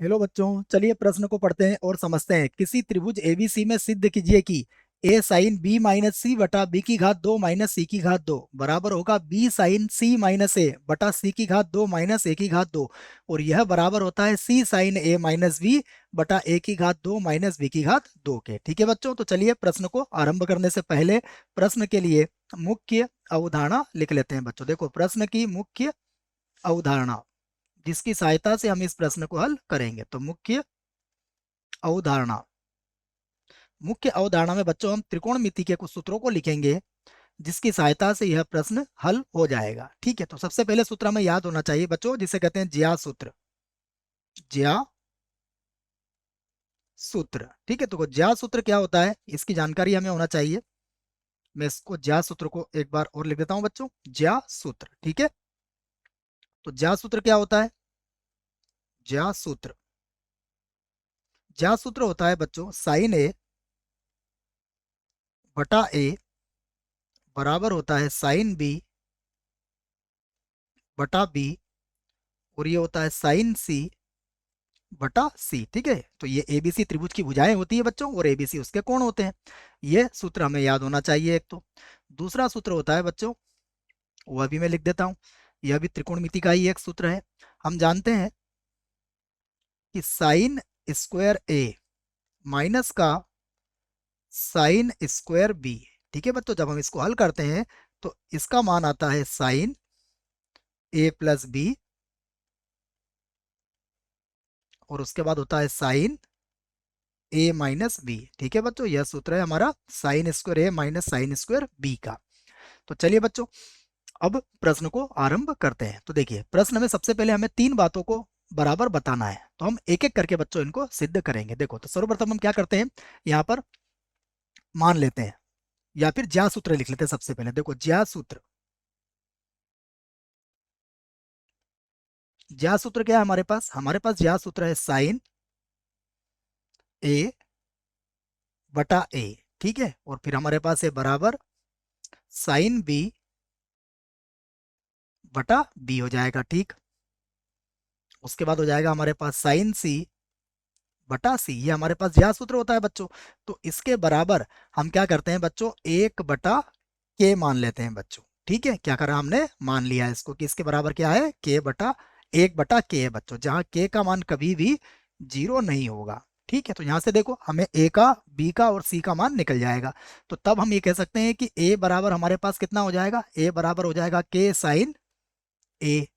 Hello बच्चों, चलिए प्रश्न को पढ़ते हैं और समझते हैं। किसी त्रिभुज एबीसी में सिद्ध कीजिए कि ए साइन बी माइनस सी बटा बी की घात 2 माइनस सी की घात 2 बराबर होगा बी साइन सी माइनस ए बटा सी की घात 2 माइनस ए की घात 2, और यह बराबर होता है सी साइन ए माइनस बी बटा ए की घात 2 माइनस बी की घात 2 के। ठीक है बच्चों, तो चलिए प्रश्न को आरंभ करने से पहले प्रश्न के लिए मुख्य अवधारणा लिख लेते हैं। बच्चों देखो, प्रश्न की मुख्य अवधारणा जिसकी सहायता से हम इस प्रश्न को हल करेंगे। तो अवधारणा मुख्य अवधारणा में बच्चों हम त्रिकोणमिति के कुछ सूत्रों को लिखेंगे जिसकी सहायता से यह प्रश्न हल हो जाएगा। ठीक है, तो सबसे पहले सूत्र हमें याद होना चाहिए बच्चों, जिसे कहते हैं ज्या सूत्र। ज्या सूत्र, ठीक है। तो ज्या सूत्र क्या होता है इसकी जानकारी हमें होना चाहिए। मैं इसको ज्या सूत्र को एक बार और लिख देता हूं बच्चों। ज्या सूत्र, ठीक है। तो ज्या सूत्र क्या होता है? ज्या सूत्र ज्या सूत्र होता है बच्चों साइन ए बटा ए बराबर होता है साइन बी बटा बी, और ये होता है साइन सी बटा सी। ठीक है, तो ये एबीसी त्रिभुज की भुजाएं होती है बच्चों, और एबीसी उसके कोण होते हैं। ये सूत्र हमें याद होना चाहिए एक तो। दूसरा सूत्र होता है बच्चों, वह भी मैं लिख देता हूं। यह भी त्रिकोणमिति का ही एक सूत्र है। हम जानते हैं कि साइन स्क्वायर ए माइनस का साइन स्क्वायर बी। ठीक है बच्चों, जब हम इसको हल करते हैं तो इसका मान आता है साइन ए प्लस बी, और उसके बाद होता है साइन ए माइनस बी। ठीक है बच्चों, यह सूत्र है हमारा साइन स्क्वायर ए माइनस साइन स्क्वायर बी का। तो चलिए बच्चों, अब प्रश्न को आरंभ करते हैं। तो देखिए, प्रश्न में सबसे पहले हमें तीन बातों को बराबर बताना है, तो हम एक एक करके बच्चों इनको सिद्ध करेंगे। देखो, तो सर्वप्रथम हम क्या करते हैं, यहाँ पर मान लेते हैं या फिर ज्या सूत्र लिख लेते हैं। सबसे पहले देखो, ज्या सूत्र क्या है हमारे पास ज्या सूत्र है साइन ए बटा ए। ठीक है, और फिर हमारे पास है बराबर साइन बी बटा बी हो जाएगा। ठीक, उसके बाद हो जाएगा हमारे पास साइन सी बटा सी। ये हमारे पास ज्या सूत्र होता है बच्चों। तो इसके बराबर हम क्या करते हैं बच्चों, एक बटा के मान लेते हैं बच्चों। ठीक है, क्या करा हमने, मान लिया इसको कि इसके बराबर क्या है, के बटा एक बटा के है बच्चों, जहां के का मान कभी भी जीरो नहीं होगा। ठीक है, तो यहां से देखो हमें ए का, बी का और सी का मान निकल जाएगा। तो तब हम ये कह सकते हैं कि ए बराबर हमारे पास कितना हो जाएगा, ए बराबर हो जाएगा के साइन ए।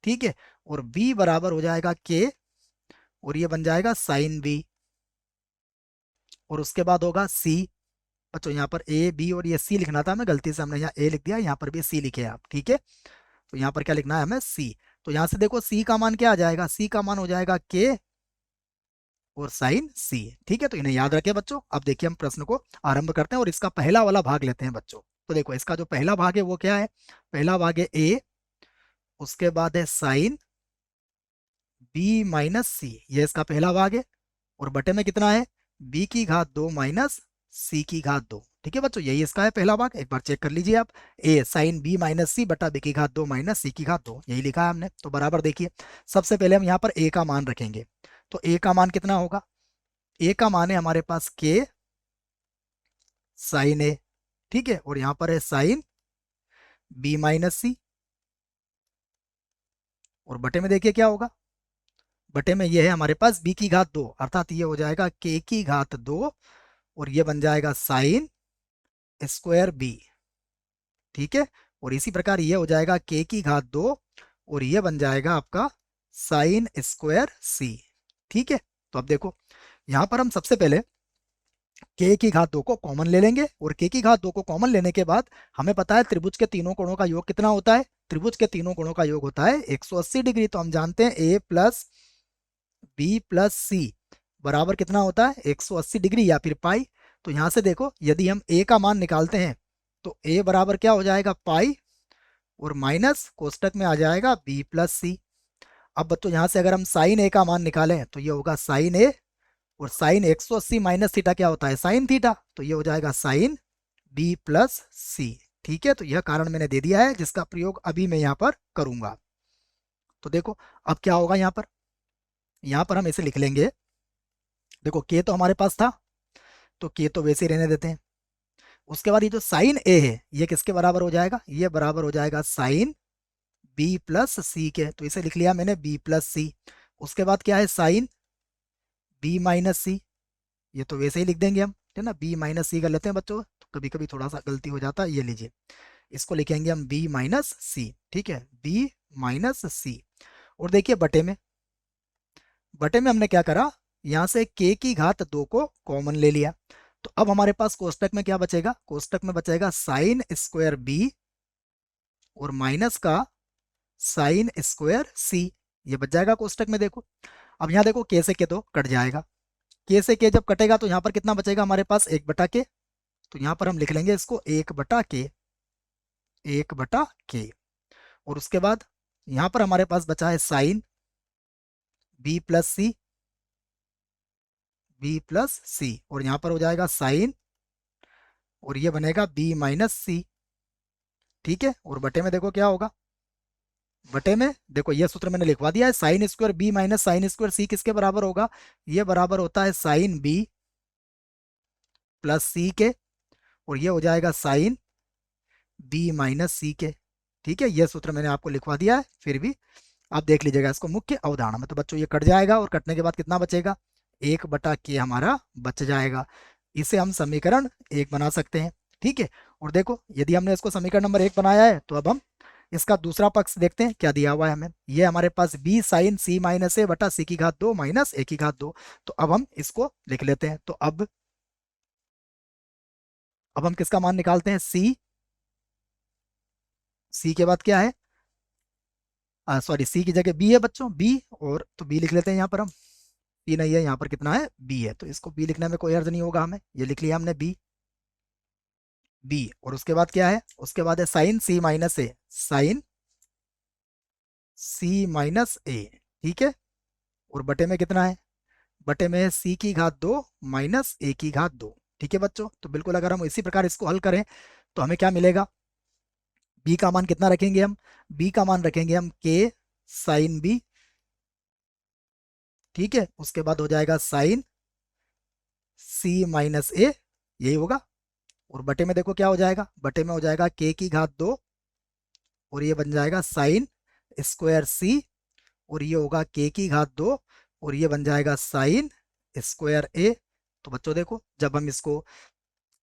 ठीक है, और बी बराबर हो जाएगा के, और ये बन जाएगा साइन बी, और उसके बाद होगा सी। बच्चों यहाँ पर ए बी और ये सी लिखना था, हमें गलती से हमने यहाँ ए लिख दिया, यहाँ पर भी सी लिखे आप। ठीक है, तो यहाँ पर क्या लिखना है हमें, सी। तो यहाँ से देखो सी का मान क्या आ जाएगा, सी का मान हो जाएगा के और साइन सी। ठीक है, तो इन्हें याद रखें बच्चों। अब देखिए हम प्रश्न को आरंभ करते हैं और इसका पहला वाला भाग लेते हैं बच्चों। तो देखो, इसका जो पहला भाग है वो क्या है, पहला भाग है ए, उसके बाद है साइन बी माइनस सी, ये इसका पहला भाग है। और बटे में कितना है, बी की घात 2 माइनस सी की घात 2। ठीक है बच्चों, यही इसका है पहला भाग। एक बार चेक कर लीजिए आप, ए साइन बी माइनस सी बटा बी की घात 2 माइनस सी की घात 2, यही लिखा है हमने। तो बराबर देखिए, सबसे पहले हम यहाँ पर ए का मान रखेंगे। तो ए का मान कितना होगा, ए का मान है हमारे पास के साइन ए। ठीक है, और यहाँ पर है साइन बी माइनस सी, और बटे में देखिए क्या होगा, बटे में ये है हमारे पास बी की घात 2, अर्थात ये हो जाएगा के की घात 2, और ये बन जाएगा साइन स्क्वायर बी। ठीक है, और इसी प्रकार ये हो जाएगा के की घात 2, और ये बन जाएगा आपका साइन स्क्वायर सी। ठीक है, तो अब देखो यहां पर हम सबसे पहले के की घात 2 को कॉमन ले लेंगे, और के की घात 2 को कॉमन लेने के बाद हमें पता है त्रिभुज के तीनों कोणों का योग कितना होता है, त्रिभुज के तीनों कोणों का योग होता है 180 डिग्री। तो हम जानते हैं ए प्लस बी प्लस सी बराबर कितना होता है, 180 डिग्री या फिर पाई। तो यहां से देखो, यदि हम ए का मान निकालते हैं तो ए बराबर क्या हो जाएगा, पाई, और माइनस कोष्टक में आ जाएगा बी प्लस सी। अब बच्चों यहाँ से अगर हम साइन ए का मान निकालें तो ये होगा साइन ए, और साइन 180 माइनस थीटा क्या होता है, साइन थीटा, तो ये हो जाएगा साइन बी प्लस सी। ठीक है, तो यह कारण मैंने दे दिया है जिसका प्रयोग अभी मैं यहाँ पर करूंगा। तो देखो अब क्या होगा, यहाँ पर हम इसे लिख लेंगे, देखो के तो हमारे पास था, तो के तो वैसे ही रहने देते हैं। उसके बाद ये जो साइन ए है ये किसके बराबर हो जाएगा, ये बराबर हो जाएगा साइन बी प्लस सी के, तो इसे लिख लिया मैंने बी प्लस सी। उसके बाद क्या है, साइन बी माइनस सी, ये तो वैसे ही लिख देंगे हम, है ना, बी माइनस सी कर लेते हैं बच्चों, तो कभी कभी थोड़ा सा गलती हो जाता है, ये लीजिए, इसको लिखेंगे हम बी माइनस सी, ठीक है, बी माइनस सी। और देखिए बटे में हमने क्या करा, यहाँ से के की घात 2 को कॉमन ले लिया, तो अब हमारे पास कोष्टक में क्या बचेगा, कोष्टक में बचेगा साइन स्क्वायर बी और माइनस का साइन स्क्वायर सी, ये बच जाएगा कोष्टक में। देखो अब यहाँ देखो के से के तो कट जाएगा, के से के जब कटेगा तो यहाँ पर कितना बचेगा हमारे पास, 1/k, तो यहाँ पर हम लिख लेंगे इसको 1/k, 1/k। और उसके बाद यहाँ पर हमारे पास बचा है साइन बी प्लस सी, बी प्लस सी, और यहाँ पर हो जाएगा साइन, और ये बनेगा बी माइनस सी, ठीक है। और बटे में देखो क्या होगा, बटे में देखो ये सूत्र मैंने लिखवा दिया है, sine square B minus sine square C किसके बराबर होगा, ये बराबर होता है साइन बी प्लस सी के, और ये हो जाएगा साइन बी माइनस सी के, ठीक है। ये सूत्र मैंने आपको लिखवा दिया है, फिर भी आप देख लीजिएगा इसको मुख्य अवधारणा में। तो बच्चों ये कट जाएगा, और कटने के बाद कितना बचेगा, 1/k हमारा बच जाएगा। इसे हम समीकरण 1 बना सकते हैं, ठीक है। और देखो यदि हमने इसको समीकरण नंबर 1 बनाया है, तो अब हम इसका दूसरा पक्ष देखते हैं क्या दिया हुआ है हमें। ये हमारे पास बी साइन सी माइनस ए बटा सी की घात 2 माइनस ए की घात 2, तो अब हम इसको लिख लेते हैं। तो अब हम किसका मान निकालते हैं, सी, सी के बाद क्या है, सॉरी सी की जगह बी है बच्चों, बी, और तो बी लिख लेते हैं यहाँ पर हम, बी नहीं है यहाँ पर, कितना है, बी है, तो इसको बी लिखने में कोई अर्थ नहीं होगा हमें, ये लिख लिया हमने बी, बी। और उसके बाद क्या है, उसके बाद है साइन सी माइनस ए, साइन सी माइनस ए, ठीक है। और बटे में कितना है, बटे में है सी की घात 2 माइनस ए की घात 2, ठीक है बच्चों। तो बिल्कुल अगर हम इसी प्रकार इसको हल करें तो हमें क्या मिलेगा, बी का मान कितना रखेंगे हम, बी का मान रखेंगे हम के साइन बी, ठीक है। उसके बाद हो जाएगा साइन सी माइनस ए, यही होगा। और बटे में देखो क्या हो जाएगा, बटे में हो जाएगा के की घात 2, और ये बन जाएगा साइन स्क्वायर सी, और ये होगा के की घात 2, और ये बन जाएगा साइन स्क्वायर ए। तो बच्चों देखो जब हम इसको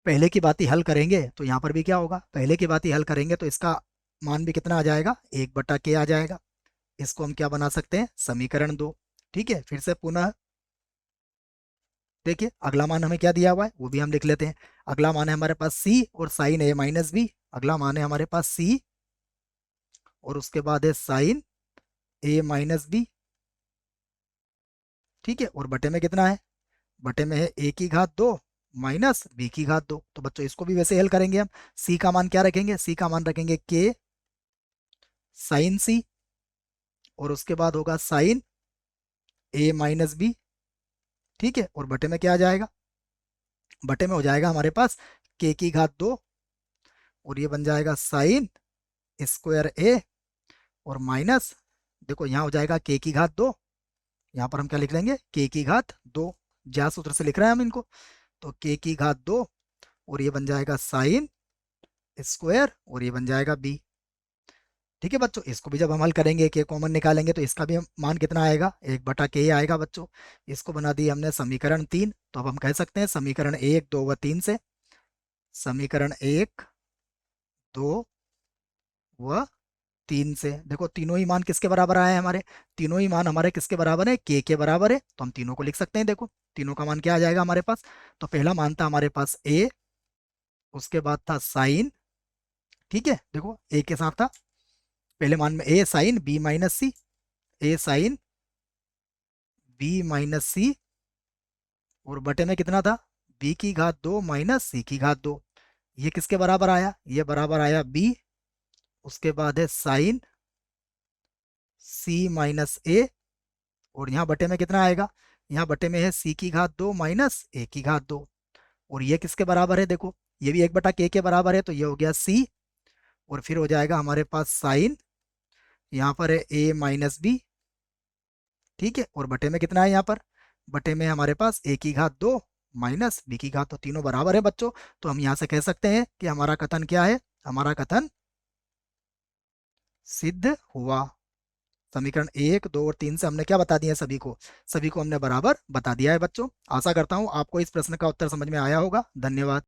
पहले की बात ही हल करेंगे तो यहाँ पर भी क्या होगा, पहले की बात ही हल करेंगे तो इसका मान भी कितना आ जाएगा, 1/k आ जाएगा। इसको हम क्या बना सकते हैं, समीकरण 2, ठीक है। फिर से पुनः देखिए अगला मान हमें क्या दिया हुआ है वो भी हम लिख लेते हैं। अगला मान है हमारे पास सी और साइन ए माइनस बी, अगला मान है हमारे पास सी और उसके बाद है साइन ए माइनस बी, ठीक है। और बटे में कितना है, बटे में है ए की घात 2 माइनस बी की घात 2। तो बच्चों इसको भी वैसे हल करेंगे हम, सी का मान क्या रखेंगे, सी का मान रखेंगे के साइन सी, और उसके बाद होगा साइन ए माइनस बी, ठीक है। और बटे में क्या आ जाएगा, बटे में हो जाएगा हमारे पास के की घात 2, और ये बन जाएगा साइन स्क्वायर ए, और माइनस देखो यहाँ हो जाएगा के की घात 2, यहाँ पर हम क्या लिख लेंगे, के की घात 2, ज्या सूत्र से लिख रहे हैं हम इनको, तो के की घात 2, और ये बन जाएगा साइन स्क्वायर, और ये बन जाएगा बी, ठीक है बच्चों। इसको भी जब हम हल करेंगे के कॉमन निकालेंगे तो इसका भी मान कितना आएगा, 1/k आएगा बच्चों। इसको बना दिया हमने समीकरण 3। तो अब हम कह सकते हैं समीकरण 1, 2 व 3 से, समीकरण 1, 2 व 3 से देखो तीनों ही मान किसके बराबर आए हैं हमारे, तीनों ही मान हमारे किसके बराबर है, के बराबर है, तो हम तीनों को लिख सकते हैं। देखो तीनों का मान क्या आ जाएगा हमारे पास, तो पहला मान था हमारे पास ए, उसके बाद था साइन, ठीक है, देखो ए के साथ था पहले मान में ए साइन बी माइनस सी, ए साइन बी माइनस सी, और बटे में कितना था, बी की घात 2 माइनस सी की घात 2, ये किसके बराबर आया, ये बराबर आया बी, उसके बाद है साइन सी माइनस ए, और यहाँ बटे में कितना आएगा, यहाँ बटे में है सी की घात 2 माइनस ए की घात 2, और ये किसके बराबर है, देखो ये भी 1/k के बराबर है, तो ये हो गया सी, और फिर हो जाएगा हमारे पास साइन, यहाँ पर है ए माइनस बी, ठीक है, और बटे में कितना है यहाँ पर, बटे में हमारे पास a की घात 2 माइनस b की घात, तो तीनों बराबर है बच्चों। तो हम यहाँ से कह सकते हैं कि हमारा कथन क्या है, हमारा कथन सिद्ध हुआ। समीकरण 1, 2 और 3 से हमने क्या बता दिया, सभी को हमने बराबर बता दिया है बच्चों। आशा करता हूँ आपको इस प्रश्न का उत्तर समझ में आया होगा। धन्यवाद।